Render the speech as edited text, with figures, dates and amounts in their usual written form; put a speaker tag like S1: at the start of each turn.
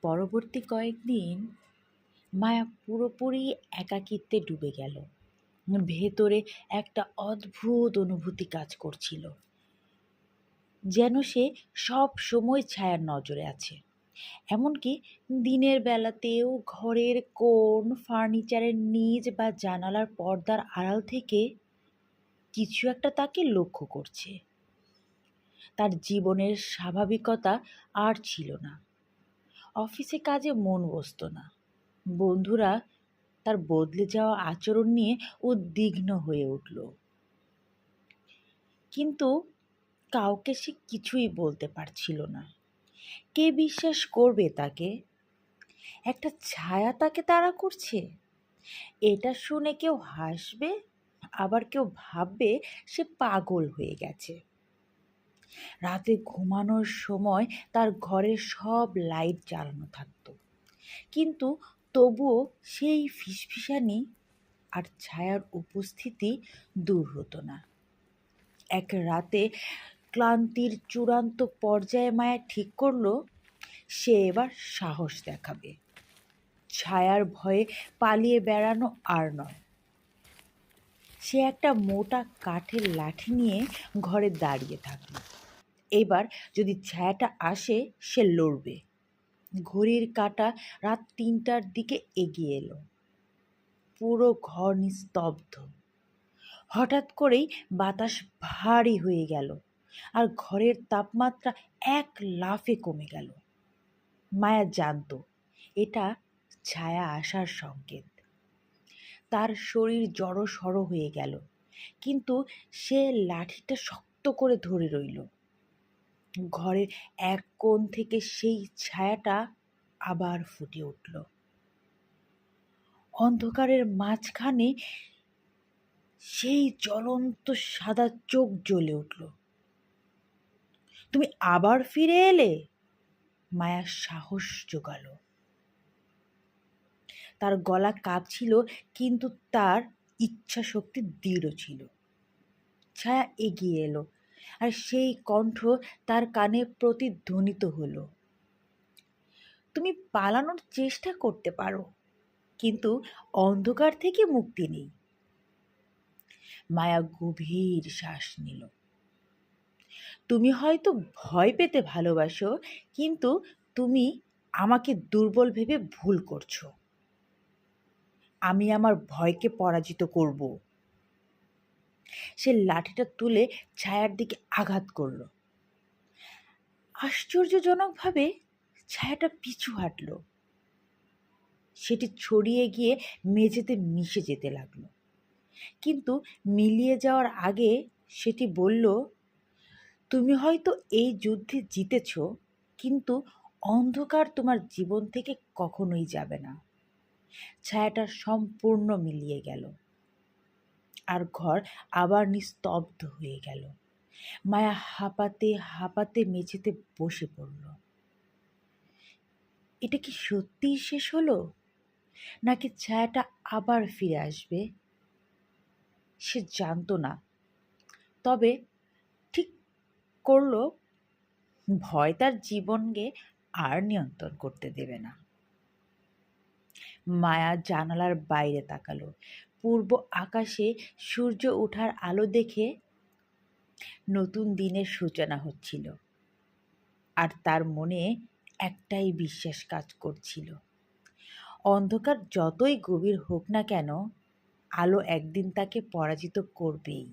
S1: পরবর্তী কয়েকদিন মায়া পুরোপুরি একাকিত্বে ডুবে গেল। ভেতরে একটা অদ্ভুত অনুভূতি কাজ করছিল, যেন সে সব সময় ছায়ার নজরে আছে। এমনকি দিনের বেলাতেও ঘরের কোণ, ফার্নিচারের নিচ বা জানালার পর্দার আড়াল থেকে কিছু একটা তাকে লক্ষ্য করছে। তার জীবনের স্বাভাবিকতা আর ছিল না। অফিসে কাজে মন বসতো না। বন্ধুরা তার বদলে যাওয়া আচরণ নিয়ে উদ্বিগ্ন হয়ে উঠল, কিন্তু কাউকে সে কিছুই বলতে পারছিল না। কে বিশ্বাস করবে তাকে? একটা ছায়া তাকে তাড়া করছে। এটা শুনে কেউ হাসবে, আবার কেউ ভাববে সে পাগল হয়ে গেছে। রাতে ঘুমানোর সময় তার ঘরের সব লাইট জ্বালানো থাকতো, কিন্তু তবুও সেই ফিসফিসানি আর ছায়ার উপস্থিতি দূর হতো না। এক রাতে ক্লান্তির চূড়ান্ত পর্যায়ে মায়া ঠিক করলো সে এবার সাহস দেখাবে। ছায়ার ভয়ে পালিয়ে বেড়ানো আর নয়। সে একটা মোটা কাঠের লাঠি নিয়ে ঘরে দাঁড়িয়ে থাকল। এবার যদি ছায়াটা আসে সে লড়বে। ঘড়ির কাঁটা রাত ৩টার দিকে এগিয়ে এলো। পুরো ঘর নিস্তব্ধ। হঠাৎ করেই বাতাস ভারী হয়ে গেল আর ঘরের তাপমাত্রা এক লাফে কমে গেল। মায়া জানত এটা ছায়া আসার সংকেত। তার শরীর জড়সড় হয়ে গেল, কিন্তু সে লাঠিটা শক্ত করে ধরে রইল। ঘরের এক কোণ থেকে সেই ছায়াটা আবার ফুটে উঠল। অন্ধকারের মাঝখানে সেই জ্বলন্ত সাদা চোখ জ্বলে উঠল। তুমি আবার ফিরে এলে? মায়া সাহস জোগালো। তার গলা কাঁপছিল, কিন্তু তার ইচ্ছা শক্তি দৃঢ় ছিল। ছায়া এগিয়ে এলো আর সেই কণ্ঠ তার কানে প্রতিধ্বনিত হলো। তুমি পালানোর চেষ্টা করতে পারো, কিন্তু অন্ধকার থেকে মুক্তি নেই। মায়া গভীর শ্বাস নিল। তুমি হয়তো ভয় পেতে ভালোবাসো, কিন্তু তুমি আমাকে দুর্বল ভেবে ভুল করছো। আমি আমার ভয়কে পরাজিত করব। সে লাঠিটা তুলে ছায়ার দিকে আঘাত করল। আশ্চর্যজনকভাবে ছায়াটা পিছু হাঁটল। সেটি ছড়িয়ে গিয়ে মেঝেতে মিশে যেতে লাগলো, কিন্তু মিলিয়ে যাওয়ার আগে সেটি বলল, তুমি হয়তো এই যুদ্ধে জিতেছ, কিন্তু অন্ধকার তোমার জীবন থেকে কখনোই যাবে না। ছায়াটা সম্পূর্ণ মিলিয়ে গেল আর ঘর আবার নিস্তব্ধ হয়ে গেল। মায়া হাঁপাতে হাঁপাতে মেঝেতে বসে পড়ল। এটা কি সত্যিই শেষ হলো, নাকি ছায়াটা আবার ফিরে আসবে? সে জানতো না, তবে ঠিক করলো ভয় তার জীবনকে আর নিয়ন্ত্রণ করতে দেবে না। মায়া জানালার বাইরে তাকালো। পূর্ব আকাশে সূর্য ওঠার আলো দেখে নতুন দিনের সূচনা হচ্ছিল, আর তার মনে একটাই বিশ্বাস কাজ করছিল, অন্ধকার যতই গভীর হোক না কেন, আলো একদিন তাকে পরাজিত করবেই।